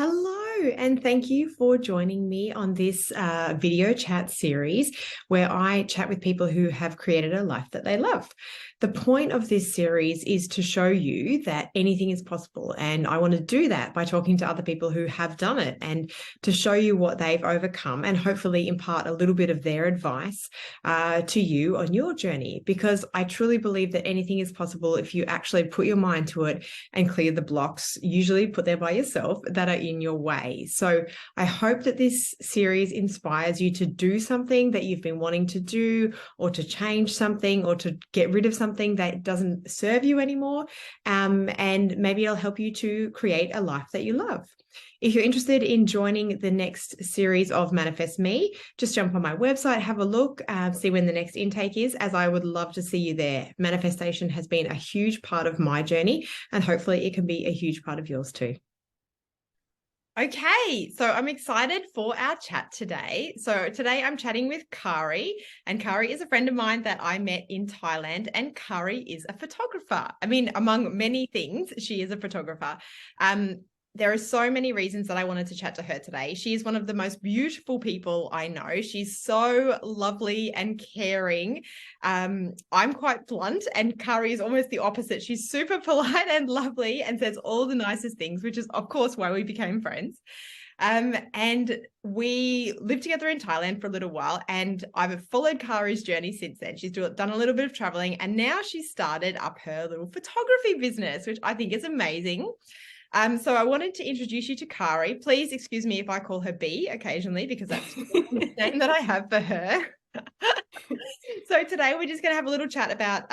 Hello, and thank you for joining me on this video chat series where I chat with people who have created a life that they love. The point of this series is to show you that anything is possible, and I want to do that by talking to other people who have done it and to show you what they've overcome and hopefully impart a little bit of their advice to you on your journey, because I truly believe that anything is possible if you actually put your mind to it and clear the blocks, usually put there by yourself, that are in your way. So I hope that this series inspires you to do something that you've been wanting to do, or to change something, or to get rid of something that doesn't serve you anymore. And maybe it'll help you to create a life that you love. If you're interested in joining the next series of Manifest Me, just jump on my website, have a look, see when the next intake is, as I would love to see you there. Manifestation has been a huge part of my journey, and hopefully it can be a huge part of yours too. Okay, so I'm excited for our chat today. So today I'm chatting with Cari, and Cari is a friend of mine that I met in Thailand, and Cari is a photographer. I mean, among many things, she is a photographer. There are so many reasons that I wanted to chat to her today. She is one of the most beautiful people I know. She's so lovely and caring. I'm quite blunt, and Cari is almost the opposite. She's super polite and lovely and says all the nicest things, which is, of course, why we became friends. And we lived together in Thailand for a little while, and I've followed Cari's journey since then. She's done a little bit of traveling, and now she's started up her little photography business, which I think is amazing. So I wanted to introduce you to Cari. Please excuse me if I call her B occasionally, because that's the name that I have for her. So today we're just going to have a little chat about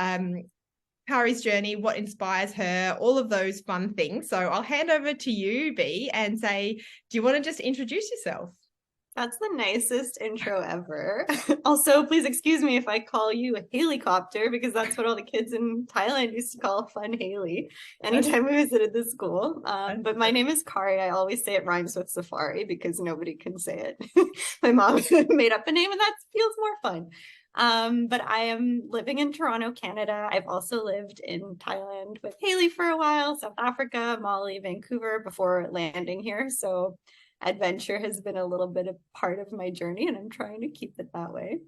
Cari's journey, what inspires her, all of those fun things. So I'll hand over to you, B, and say, do you want to just introduce yourself? That's the nicest intro ever. Also, please excuse me if I call you a helicopter, because that's what all the kids in Thailand used to call Fun Haley anytime we visited the school. But my name is Cari. I always say it rhymes with safari because nobody can say it. My mom made up a name and that feels more fun. But I am living in Toronto, Canada. I've also lived in Thailand with Haley for a while, South Africa, Mali, Vancouver before landing here. So adventure has been a little bit of part of my journey, and I'm trying to keep it that way.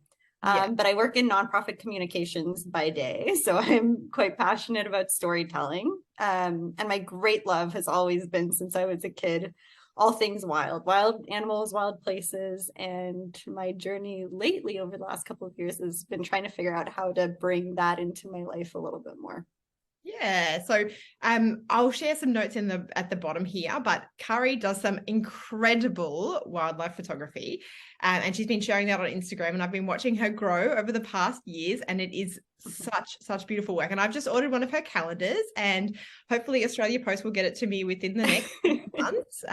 But I work in nonprofit communications by day, so I'm quite passionate about storytelling. And my great love has always been, since I was a kid, all things wild animals, wild places. And my journey lately over the last couple of years has been trying to figure out how to bring that into my life a little bit more. Yeah, so I'll share some notes at the bottom here, but Cari does some incredible wildlife photography, and she's been sharing that on Instagram, and I've been watching her grow over the past years, and it is such beautiful work. And I've just ordered one of her calendars, and hopefully Australia Post will get it to me within the next months.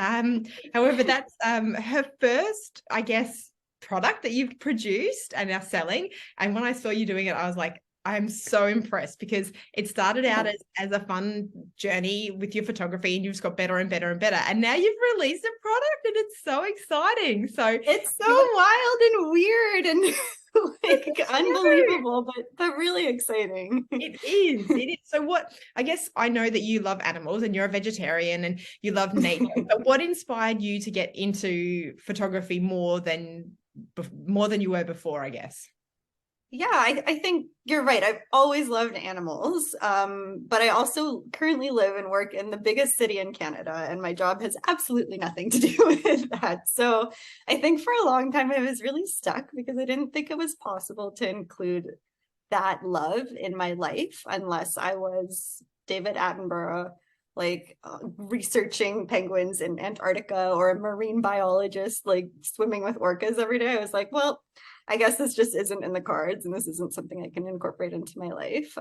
However, that's her first, I guess, product that you've produced and are selling. And when I saw you doing it, I was like, I'm so impressed, because it started out as a fun journey with your photography, and you've just got better and better and better. And now you've released a product, and it's so exciting. So it's so wild and weird and like unbelievable, but really exciting. It is. So what, I guess I know that you love animals and you're a vegetarian and you love nature, but what inspired you to get into photography more than you were before, I guess? Yeah, I think you're right. I've always loved animals, but I also currently live and work in the biggest city in Canada, and my job has absolutely nothing to do with that. So I think for a long time I was really stuck because I didn't think it was possible to include that love in my life unless I was David Attenborough, like researching penguins in Antarctica, or a marine biologist, like swimming with orcas every day. I was like, well, I guess this just isn't in the cards, and this isn't something I can incorporate into my life.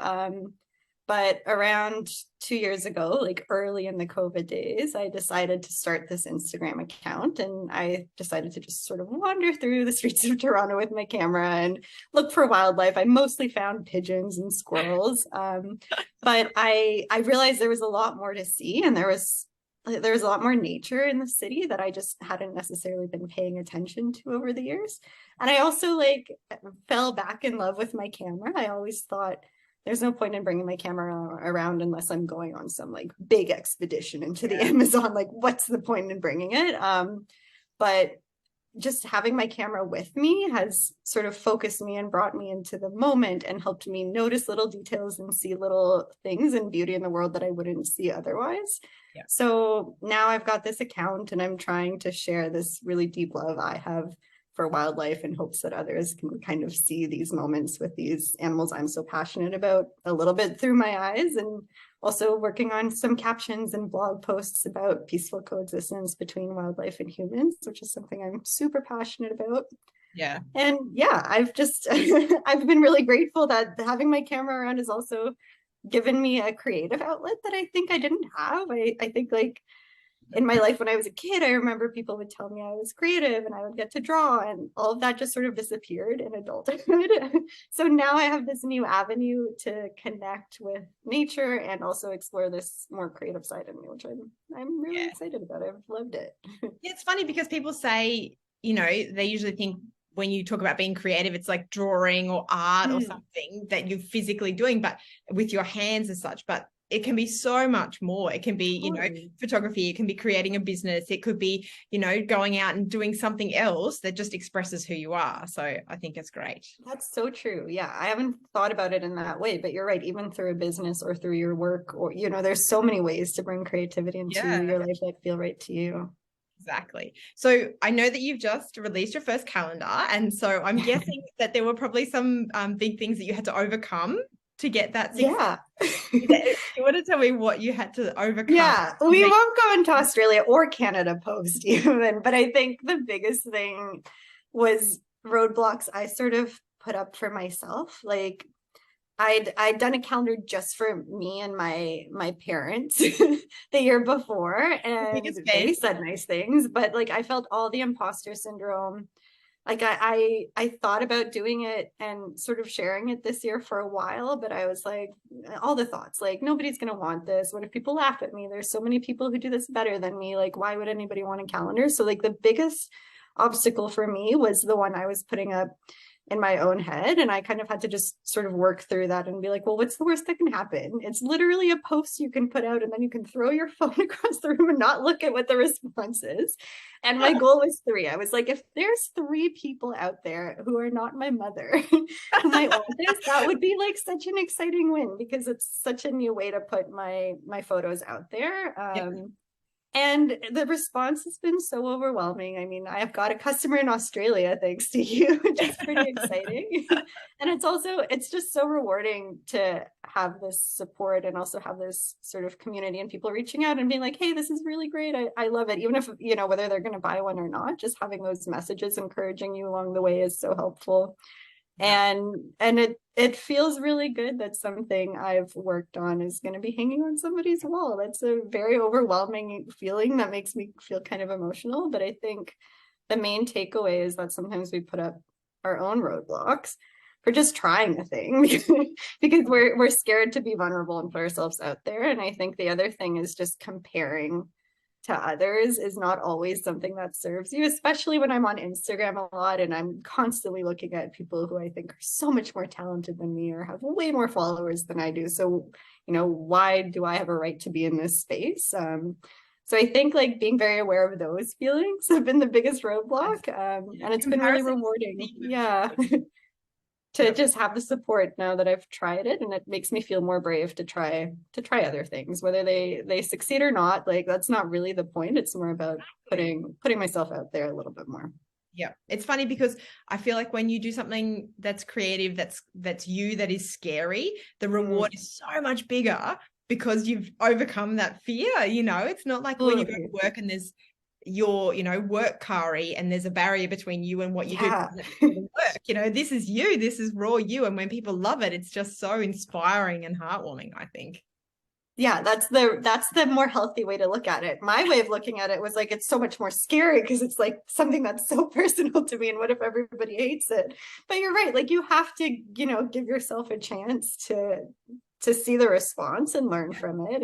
But around 2 years ago, like early in the COVID days, I decided to start this Instagram account, and I decided to just sort of wander through the streets of Toronto with my camera and look for wildlife. I mostly found pigeons and squirrels, but I realized there was a lot more to see, and there was a lot more nature in the city that I just hadn't necessarily been paying attention to over the years. And I also like fell back in love with my camera. I always thought there's no point in bringing my camera around unless I'm going on some like big expedition into the Yeah. Amazon. Like, what's the point in bringing it? But just having my camera with me has sort of focused me and brought me into the moment and helped me notice little details and see little things and beauty in the world that I wouldn't see otherwise. Yeah. So now I've got this account and I'm trying to share this really deep love I have for wildlife in hopes that others can kind of see these moments with these animals I'm so passionate about a little bit through my eyes, and also working on some captions and blog posts about peaceful coexistence between wildlife and humans, which is something I'm super passionate about. Yeah. And yeah, I've just I've been really grateful that having my camera around has also given me a creative outlet that I think I didn't have. I think like in my life when I was a kid, I remember people would tell me I was creative and I would get to draw, and all of that just sort of disappeared in adulthood. So now I have this new avenue to connect with nature and also explore this more creative side of me, which I'm really excited about. I've loved it. Yeah, it's funny because people say, they usually think when you talk about being creative, it's like drawing or art or something that you're physically doing, but with your hands as such. But it can be so much more. It can be, photography. It can be creating a business. It could be, going out and doing something else that just expresses who you are. So I think it's great. That's so true. Yeah, I haven't thought about it in that way, but you're right. Even through a business or through your work, or, there's so many ways to bring creativity into your life that feel right to you. Exactly. So I know that you've just released your first calendar. And so I'm guessing that there were probably some big things that you had to overcome to get that success. Yeah. You want to tell me what you had to overcome? Yeah, we won't go into Australia or Canada post even, but I think the biggest thing was roadblocks I sort of put up for myself. Like I'd done a calendar just for me and my parents the year before, and they said nice things, but like I felt all the imposter syndrome. Like I thought about doing it and sort of sharing it this year for a while, but I was like, all the thoughts, like nobody's gonna want this. What if people laugh at me? There's so many people who do this better than me. Like, why would anybody want a calendar? So like the biggest obstacle for me was the one I was putting up in my own head. And I kind of had to just sort of work through that and be like, well, what's the worst that can happen? It's literally a post you can put out and then you can throw your phone across the room and not look at what the response is. And my goal was 3. I was like, if there's 3 people out there who are not my mother who might want this, that would be like such an exciting win, because it's such a new way to put my photos out there. And the response has been so overwhelming. I mean, I've got a customer in Australia, thanks to you, which is pretty exciting. And it's just so rewarding to have this support and also have this sort of community and people reaching out and being like, hey, this is really great. I love it. Even if, whether they're going to buy one or not, just having those messages encouraging you along the way is so helpful. And it feels really good that something I've worked on is going to be hanging on somebody's wall. That's a very overwhelming feeling that makes me feel kind of emotional. But I think the main takeaway is that sometimes we put up our own roadblocks for just trying a thing because we're scared to be vulnerable and put ourselves out there. And I think the other thing is just comparing to others is not always something that serves you, especially when I'm on Instagram a lot and I'm constantly looking at people who I think are so much more talented than me or have way more followers than I do. So, why do I have a right to be in this space? So I think like being very aware of those feelings have been the biggest roadblock. And it's been really rewarding. Yeah. To just have the support now that I've tried it, and it makes me feel more brave to try other things, whether they succeed or not. Like that's not really the point. It's more about putting myself out there a little bit more. Yeah, it's funny because I feel like when you do something that's creative, that's you, that is scary, the reward is so much bigger because you've overcome that fear. It's not like when you go to work and there's your work, Cari, and there's a barrier between you and what you do work. This is you, this is raw you, and when people love it, it's just so inspiring and heartwarming, I think. Yeah, that's the more healthy way to look at it. My way of looking at it was like, it's so much more scary because it's like something that's so personal to me, and what if everybody hates it? But you're right, like you have to give yourself a chance to see the response and learn from it.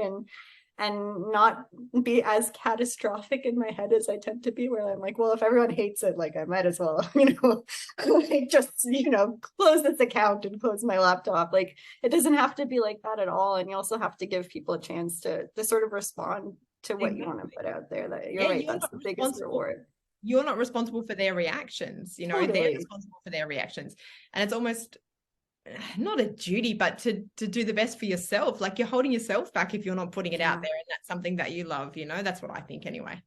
and not be as catastrophic in my head as I tend to be, where I'm like, well, if everyone hates it, like I might as well, like just, close this account and close my laptop. Like it doesn't have to be like that at all. And you also have to give people a chance to sort of respond to what you want to put out there. That you're Yeah, right, that's the biggest reward. You're not responsible for their reactions, they're Totally. responsible for their reactions. And it's almost not a duty, but to do the best for yourself. Like you're holding yourself back if you're not putting it out there, and that's something that you love. That's what I think anyway.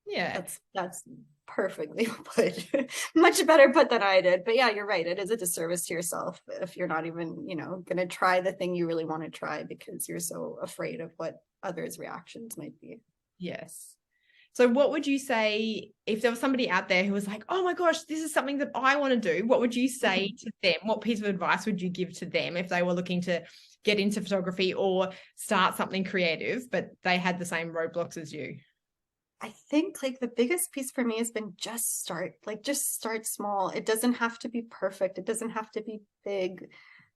Yeah, that's perfectly put. Much better put than I did. But yeah, you're right, it is a disservice to yourself if you're not even gonna try the thing you really want to try because you're so afraid of what others' reactions might be. yes. So what would you say if there was somebody out there who was like, oh my gosh, this is something that I want to do? What would you say to them? What piece of advice would you give to them if they were looking to get into photography or start something creative, but they had the same roadblocks as you? I think like the biggest piece for me has been just start small. It doesn't have to be perfect. It doesn't have to be big,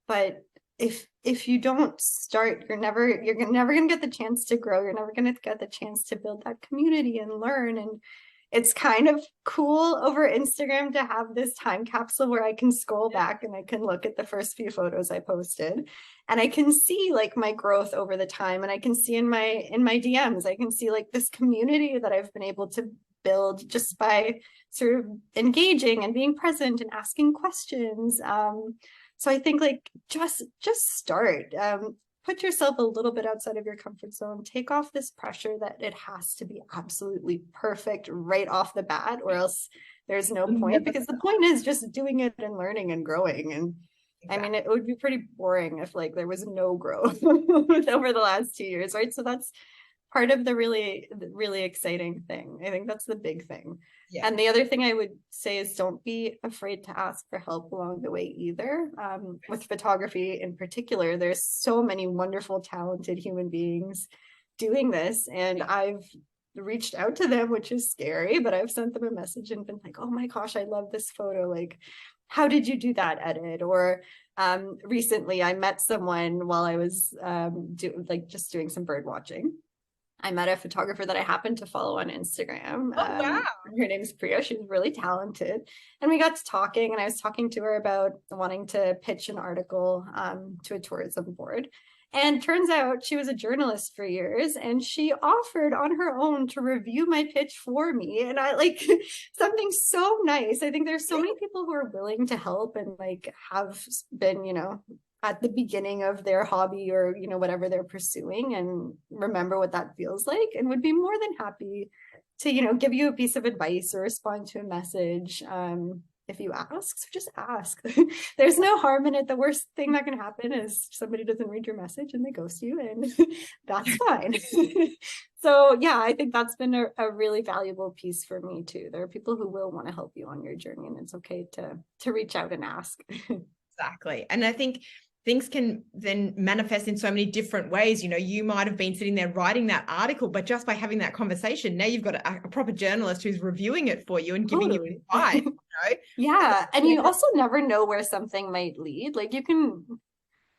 but if you don't start, you're never going to get the chance to grow. You're never going to get the chance to build that community and learn. And it's kind of cool over Instagram to have this time capsule where I can scroll back and I can look at the first few photos I posted and I can see like my growth over the time, and I can see in my DMs, I can see like this community that I've been able to build just by sort of engaging and being present and asking questions. So I think like just start. Put yourself a little bit outside of your comfort zone. Take off this pressure that it has to be absolutely perfect right off the bat, or else there's no point, because the point is just doing it and learning and growing. And exactly. I mean, it would be pretty boring if like there was no growth over the last 2 years, right? So that's part of the really exciting thing. I think that's the big thing. Yeah. And the other thing I would say is don't be afraid to ask for help along the way either. With photography in particular, there's so many wonderful, talented human beings doing this. And I've reached out to them, which is scary, but I've sent them a message and been like, oh my gosh, I love this photo. Like, how did you do that edit? Or recently I met someone while I was just doing some bird watching. I met a photographer that I happened to follow on Instagram. Oh, wow. Her name's Priya. She's really talented. And we got to talking, and I was talking to her about wanting to pitch an article to a tourism board. And turns out she was a journalist for years, and she offered on her own to review my pitch for me. And I like something so nice. I think there's so many people who are willing to help and like have been, at the beginning of their hobby or whatever they're pursuing, and remember what that feels like, and would be more than happy to give you a piece of advice or respond to a message if you ask. So just ask. There's no harm in it. The worst thing that can happen is somebody doesn't read your message and they ghost you, and that's fine. So yeah, I think that's been a really valuable piece for me too. There are people who will want to help you on your journey, and it's okay to reach out and ask. Exactly. And I think things can then manifest in so many different ways. You might have been sitting there writing that article, but just by having that conversation, now you've got a proper journalist who's reviewing it for you and giving you advice. Yeah. And you also never know where something might lead. Like you can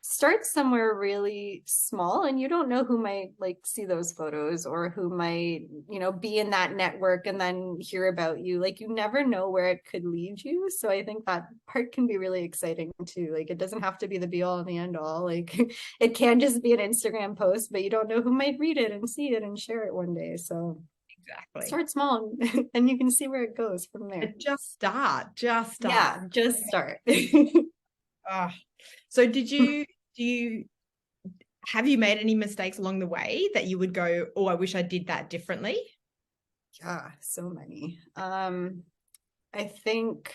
start somewhere really small, and you don't know who might like see those photos or who might be in that network and then hear about you. Like you never know where it could lead you. So I think that part can be really exciting too. Like it doesn't have to be the be all and the end all. Like it can just be an Instagram post, but you don't know who might read it and see it and share it one day. So exactly, start small and you can see where it goes from there. Just start. Yeah, just start. So have you made any mistakes along the way that you would go, oh, I wish I did that differently? Yeah, so many. I think,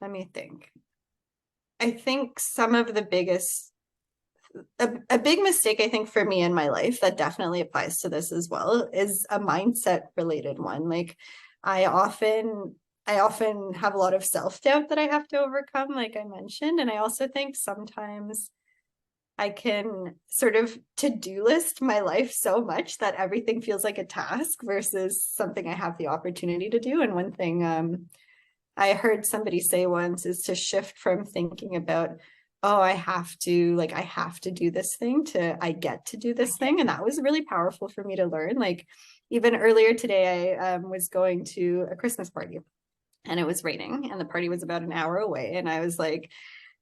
let me think. I think some of the biggest, a big mistake, I think, for me in my life that definitely applies to this as well is a mindset related one. Like I often have a lot of self-doubt that I have to overcome, like I mentioned. And I also think sometimes I can sort of to-do list my life so much that everything feels like a task versus something I have the opportunity to do. And one thing I heard somebody say once is to shift from thinking about oh, I have to, like, I have to do this thing to, I get to do this thing. And that was really powerful for me to learn. Like, even earlier today, I was going to a Christmas party and it was raining and the party was about an hour away. And I was like,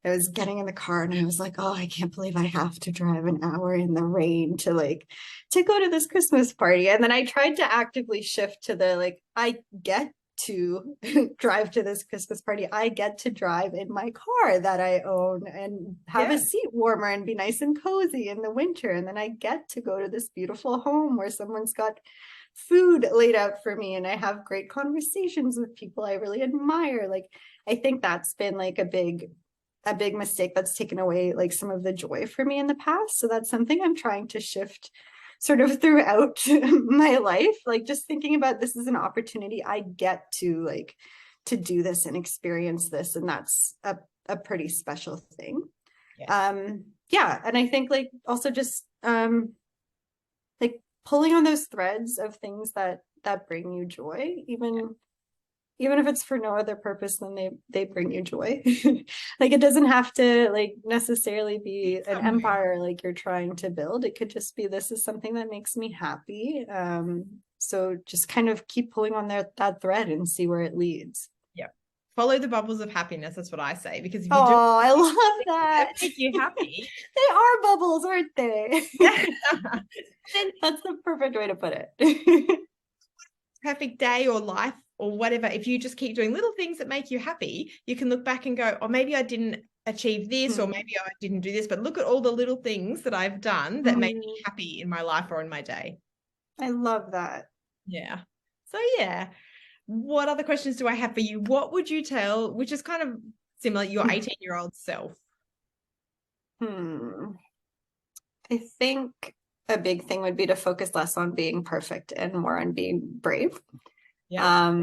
I was getting in the car and I was like, oh, I can't believe I have to drive an hour in the rain to like to go to this Christmas party. And then I tried to actively shift to the like, I get to drive to this Christmas party. I get to drive in my car that I own and have a seat warmer and be nice and cozy in the winter. And then I get to go to this beautiful home where someone's got food laid out for me and I have great conversations with people I really admire. Like, I think that's been like a big mistake that's taken away like some of the joy for me in the past. So that's something I'm trying to shift sort of throughout my life. Like, just thinking about this is an opportunity I get to like to do this and experience this. And that's a pretty special thing. Yeah. And I think like also just like pulling on those threads of things that bring you joy, even if it's for no other purpose than they bring you joy. Like, it doesn't have to like necessarily be an empire like you're trying to build. It could just be, this is something that makes me happy. So just kind of keep pulling on that thread and see where it leads. Yeah. Follow the bubbles of happiness. That's what I say. Because if you Oh, do, I love that. make you happy. They are bubbles, aren't they? Then that's the perfect way to put it. Perfect day or life or whatever, if you just keep doing little things that make you happy, you can look back and go, oh, maybe I didn't achieve this, or maybe I didn't do this, but look at all the little things that I've done that make me happy in my life or in my day. I love that. Yeah. So yeah. What other questions do I have for you? What would you tell, which is kind of similar, your 18-year-old self? I think a big thing would be to focus less on being perfect and more on being brave. Yeah.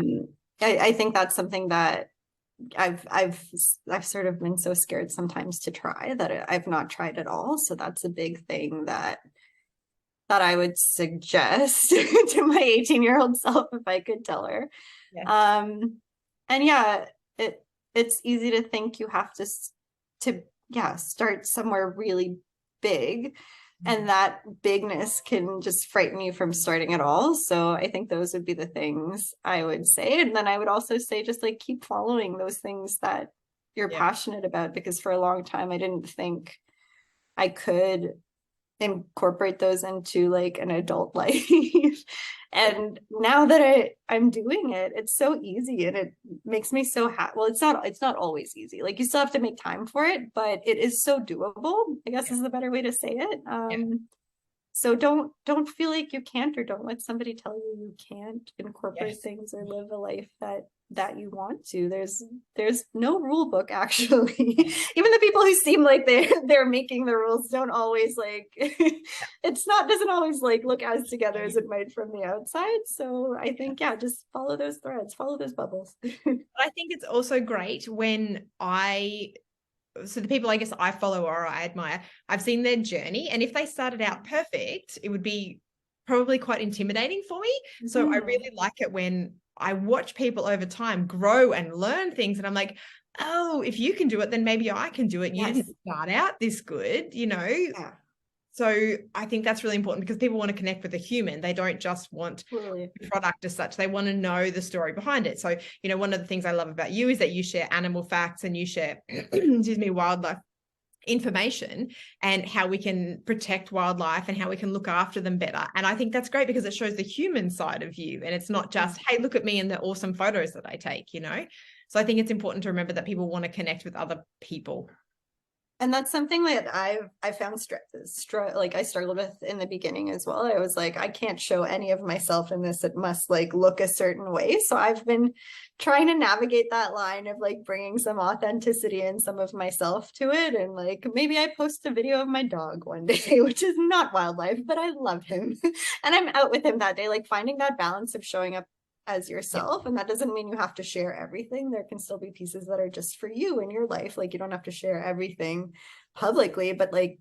I think that's something that I've sort of been so scared sometimes to try that I've not tried at all. So that's a big thing that I would suggest to my 18-year-old self if I could tell her. Yeah. And yeah, it's easy to think you have to start somewhere really big. And that bigness can just frighten you from starting at all. So I think those would be the things I would say. And then I would also say, just like, keep following those things that you're passionate about, because for a long time, I didn't think I could incorporate those into like an adult life. And now that I'm doing it, it's so easy and it makes me so happy. Well, it's not always easy. Like, you still have to make time for it, but it is so doable, I guess is the better way to say it. So don't feel like you can't, or don't let somebody tell you can't incorporate things or live a life that you want to. There's no rule book, actually. Even the people who seem like they're making the rules don't always like doesn't always like look as together as it might from the outside. So I think just follow those threads, follow those bubbles. But I think it's also great when so the people I guess I follow or I admire, I've seen their journey, and if they started out perfect, it would be probably quite intimidating for me. So I really like it when I watch people over time grow and learn things, and I'm like, oh, if you can do it, then maybe I can do it. You didn't start out this good, So I think that's really important, because people want to connect with a human. They don't just want a product as such. They want to know the story behind it. So, one of the things I love about you is that you share animal facts and you share, wildlife information and how we can protect wildlife and how we can look after them better. And I think that's great, because it shows the human side of you. And it's not just, hey, look at me and the awesome photos that I take, So I think it's important to remember that people want to connect with other people. And that's something that I found like I struggled with in the beginning as well. I was like, I can't show any of myself in this. It must like look a certain way. So I've been trying to navigate that line of like bringing some authenticity and some of myself to it. And like, maybe I post a video of my dog one day, which is not wildlife, but I love him. And I'm out with him that day, like finding that balance of showing up as yourself. And that doesn't mean you have to share everything. There can still be pieces that are just for you in your life. Like, you don't have to share everything publicly, but like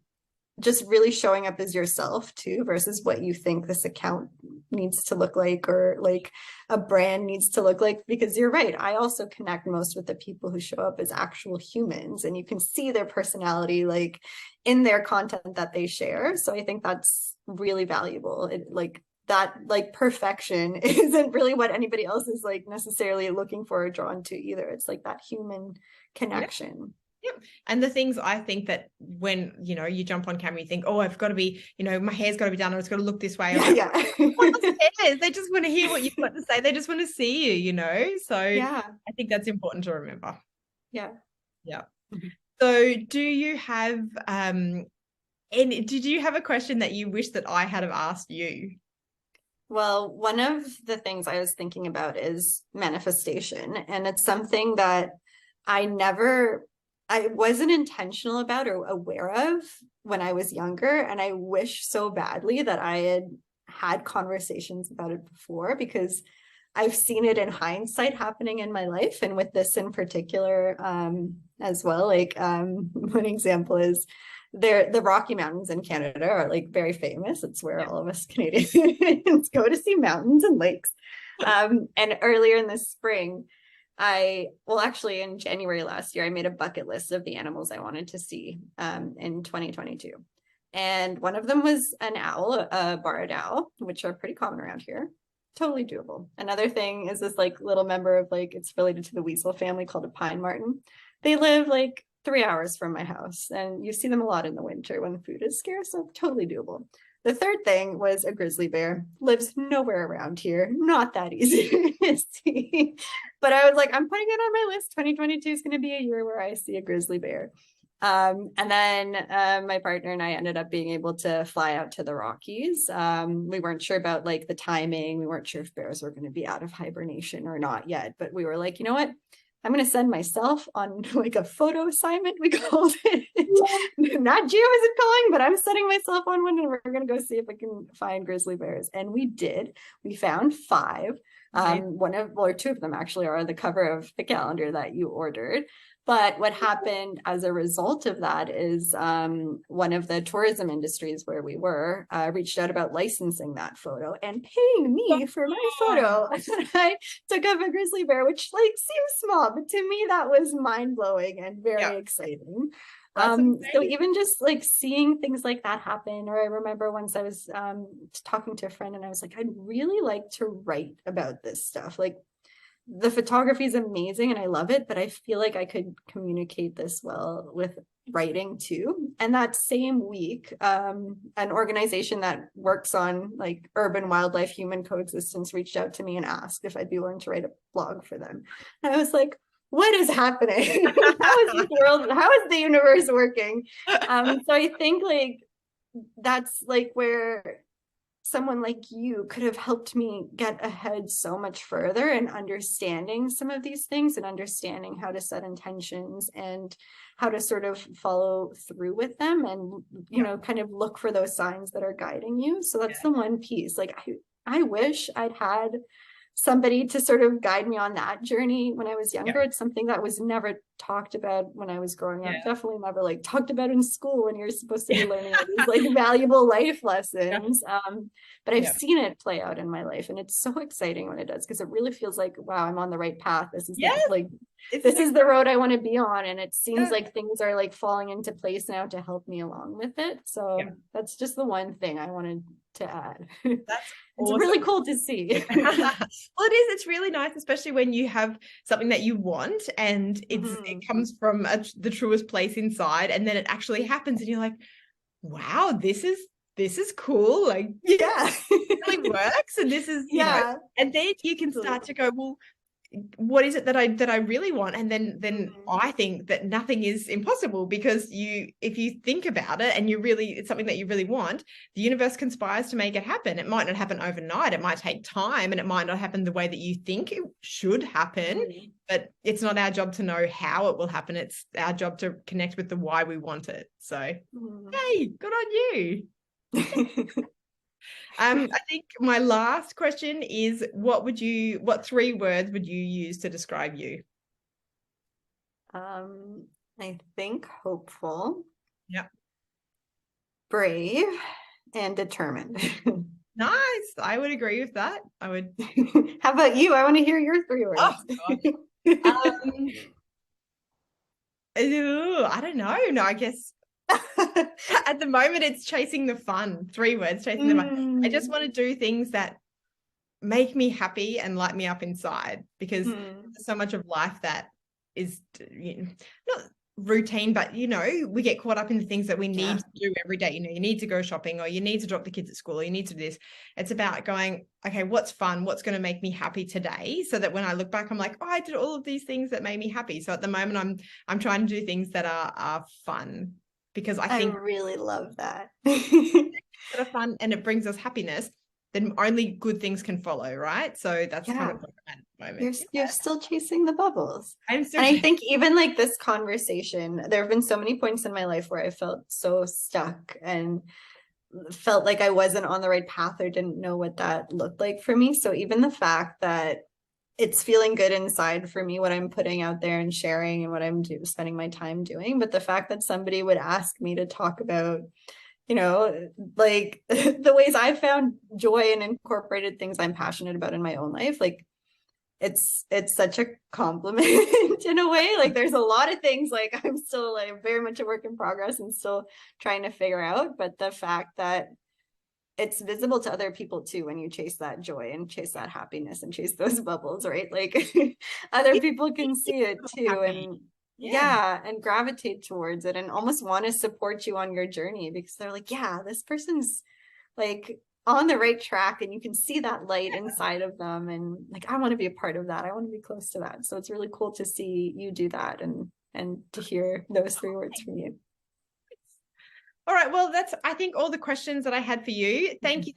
just really showing up as yourself too, versus what you think this account needs to look like, or like a brand needs to look like, because you're right. I also connect most with the people who show up as actual humans, and you can see their personality like in their content that they share. So I think that's really valuable. That like perfection isn't really what anybody else is like necessarily looking for or drawn to either. It's like that human connection. Yep. And the things I think that when, you jump on camera, you think, oh, I've got to be, my hair's got to be done, or it's got to look this way. Yeah. What else cares? They just want to hear what you've got to say. They just want to see you. So Yeah. I think that's important to remember. Yeah. Yeah. So do you have, did you have a question that you wish that I had have asked you? Well, one of the things I was thinking about is manifestation. And it's something that I wasn't intentional about or aware of when I was younger. And I wish so badly that I had conversations about it before, because I've seen it in hindsight happening in my life. And with this in particular, as well, like one example is the Rocky Mountains in Canada are like very famous. It's where all of us Canadians go to see mountains and lakes. And earlier in the spring, actually in January last year, I made a bucket list of the animals I wanted to see in 2022. And one of them was an owl, a barred owl, which are pretty common around here. Totally doable. Another thing is this like little member of like, it's related to the weasel family called a pine marten. They live like 3 hours from my house, and you see them a lot in the winter when food is scarce, so totally doable. The third thing was a grizzly bear. Lives nowhere around here. Not that easy to see. But I was like, I'm putting it on my list. 2022 is going to be a year where I see a grizzly bear. And then my partner and I ended up being able to fly out to the Rockies. We weren't sure about like the timing. We weren't sure if bears were going to be out of hibernation or not yet. But we were like, you know what? I'm going to send myself on like a photo assignment, we called it. Not Geo isn't calling, but I'm setting myself on one, and we're going to go see if I can find grizzly bears. And we did. We found 5. Two of them actually are on the cover of the calendar that you ordered. But what happened as a result of that is one of the tourism industries where we were reached out about licensing that photo and paying me for my photo. I took of a grizzly bear, which like seems small, but to me that was mind-blowing and very exciting. So even just like seeing things like that happen, or I remember once I was talking to a friend and I was like, I'd really like to write about this stuff. Like, the photography is amazing and I love it, but I feel like I could communicate this well with writing too. And that same week, an organization that works on like urban wildlife human coexistence reached out to me and asked if I'd be willing to write a blog for them. And I was like, what is happening? How is this world, how is the universe working? So I think like that's like where someone like you could have helped me get ahead so much further in understanding some of these things and understanding how to set intentions and how to sort of follow through with them and, you know, kind of look for those signs that are guiding you. So that's the one piece. Like, I wish I'd had somebody to sort of guide me on that journey when I was younger. It's something that was never talked about when I was growing up. Definitely never like talked about in school when you're supposed to be learning all these like valuable life lessons. But I've seen it play out in my life, and it's so exciting when it does, because it really feels like, wow, I'm on the right path. This is this is the road I want to be on, and it seems like things are like falling into place now to help me along with it. So that's just the one thing I wanted to add. That's it's awesome. Really cool to see. Well, it is. It's really nice, especially when you have something that you want and it comes from the truest place inside, and then it actually happens, and you're like, wow, this is cool. Like, it really works, and this is you know, and then you can start to go, well, what is it that I really want? And then I think that nothing is impossible, because if you think about it and it's something that you really want, the universe conspires to make it happen. It might not happen overnight. It might take time, and it might not happen the way that you think it should happen, but it's not our job to know how it will happen. It's our job to connect with the why we want it. So, hey, good on you. I think my last question is, what 3 words would you use to describe you? I think hopeful. Yeah. Brave and determined. Nice. I would agree with that. I would. How about you? I want to hear your 3 words. Oh God. I don't know. No, I guess at the moment it's chasing the fun. 3 words, chasing the fun. I just want to do things that make me happy and light me up inside, because so much of life that is, not routine, but we get caught up in the things that we need to do every day. You need to go shopping, or you need to drop the kids at school, or you need to do this. It's about going, okay, what's fun? What's going to make me happy today? So that when I look back, I'm like, oh, I did all of these things that made me happy. So at the moment, I'm trying to do things that are fun, because I think I really love that. that are fun and it brings us happiness, then only good things can follow, right? So that's kind of what I'm at the moment. You're still chasing the bubbles. I'm still and I think even like this conversation, there have been so many points in my life where I felt so stuck and felt like I wasn't on the right path or didn't know what that looked like for me. So even the fact that it's feeling good inside for me, what I'm putting out there and sharing and what I'm spending my time doing, but the fact that somebody would ask me to talk about, like the ways I've found joy and incorporated things I'm passionate about in my own life, like it's such a compliment in a way. Like there's a lot of things like I'm still like very much a work in progress and still trying to figure out, but the fact that it's visible to other people too when you chase that joy and chase that happiness and chase those bubbles, right? Like other people can see it too, and and gravitate towards it and almost want to support you on your journey, because they're like, yeah, this person's like on the right track and you can see that light inside of them, and like I want to be a part of that, I want to be close to that. So it's really cool to see you do that and to hear those 3 words from you. All right. Well, that's, I think, all the questions that I had for you. Thank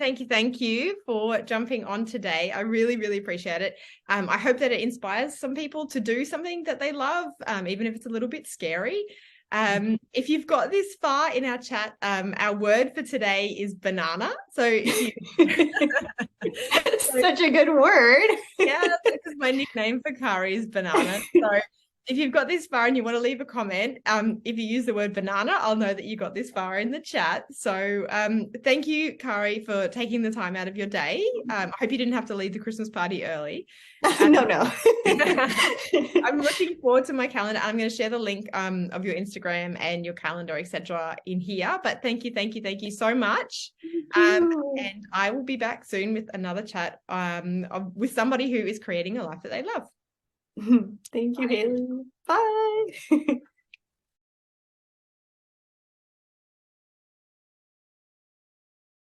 you for jumping on today. I really, really appreciate it. I hope that it inspires some people to do something that they love, even if it's a little bit scary. If you've got this far in our chat, our word for today is banana. So if you such a good word. Yeah, because my nickname for Cari is banana. So if you've got this far and you want to leave a comment, if you use the word banana, I'll know that you got this far in the chat. So thank you, Cari, for taking the time out of your day. I hope you didn't have to leave the Christmas party early. No. I'm looking forward to my calendar. I'm going to share the link of your Instagram and your calendar, etc., in here. But thank you so much. And I will be back soon with another chat with somebody who is creating a life that they love. Thank you, Haley. Bye.